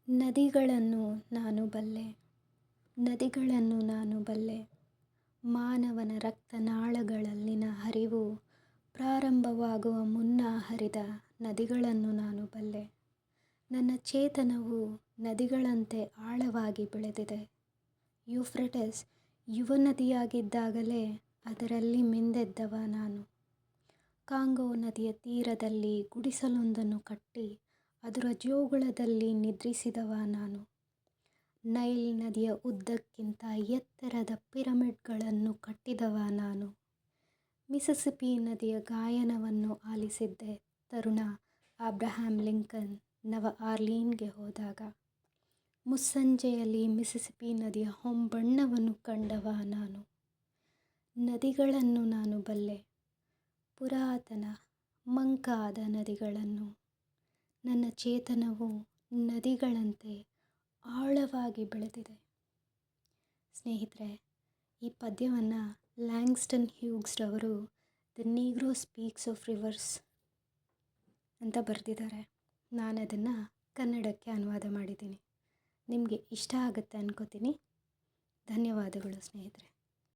ನದಿಗಳನ್ನು ನಾನು ಬಲ್ಲೆ, ನದಿಗಳನ್ನು ನಾನು ಬಲ್ಲೆ. ಮಾನವನ ರಕ್ತನಾಳಗಳಲ್ಲಿನ ಹರಿವು ಪ್ರಾರಂಭವಾಗುವ ಮುನ್ನ ಹರಿದ ನದಿಗಳನ್ನು ನಾನು ಬಲ್ಲೆ. ನನ್ನ ಚೇತನವು ನದಿಗಳಂತೆ ಆಳವಾಗಿ ಬೆಳೆದಿದೆ. ಯೂಫ್ರೆಟಸ್ ಯುವ ನದಿಯಾಗಿದ್ದಾಗಲೇ ಅದರಲ್ಲಿ ಮಿಂದೆದ್ದವ ನಾನು. ಕಾಂಗೋ ನದಿಯ ತೀರದಲ್ಲಿ ಗುಡಿಸಲೊಂದನ್ನು ಕಟ್ಟಿ ಅದರ ಜೋಗುಳದಲ್ಲಿ ನಿದ್ರಿಸಿದವ ನಾನು. ನೈಲ್ ನದಿಯ ಉದ್ದಕ್ಕಿಂತ ಎತ್ತರದ ಪಿರಮಿಡ್ಗಳನ್ನು ಕಟ್ಟಿದವ ನಾನು. ಮಿಸಿಸಿಪಿ ನದಿಯ ಗಾಯನವನ್ನು ಆಲಿಸಿದ್ದೆ ತರುಣ ಅಬ್ರಹಾಂ ಲಿಂಕನ್ ನವ ಆರ್ಲೀನ್ಗೆ ಹೋದಾಗ. ಮುಸ್ಸಂಜೆಯಲ್ಲಿ ಮಿಸಿಸಿಪಿ ನದಿಯ ಹೊಂಬಣ್ಣವನ್ನು ಕಂಡವ ನಾನು. ನದಿಗಳನ್ನು ನಾನು ಬಲ್ಲೆ, ಪುರಾತನ ಮಂಕಾದ ನದಿಗಳನ್ನು. ನನ್ನ ಚೇತನವು ನದಿಗಳಂತೆ ಆಳವಾಗಿ ಬೆಳೆದಿದೆ. ಸ್ನೇಹಿತರೆ, ಈ ಪದ್ಯವನ್ನು ಲ್ಯಾಂಗ್ಸ್ಟನ್ ಹ್ಯೂಗ್ಸ್ರವರು the Negro speaks of rivers ಅಂತ ಬರೆದಿದ್ದಾರೆ. ನಾನು ಅದನ್ನು ಕನ್ನಡಕ್ಕೆ ಅನುವಾದ ಮಾಡಿದ್ದೀನಿ. ನಿಮಗೆ ಇಷ್ಟ ಆಗುತ್ತೆ ಅನ್ಕೋತೀನಿ. ಧನ್ಯವಾದಗಳು ಸ್ನೇಹಿತರೆ.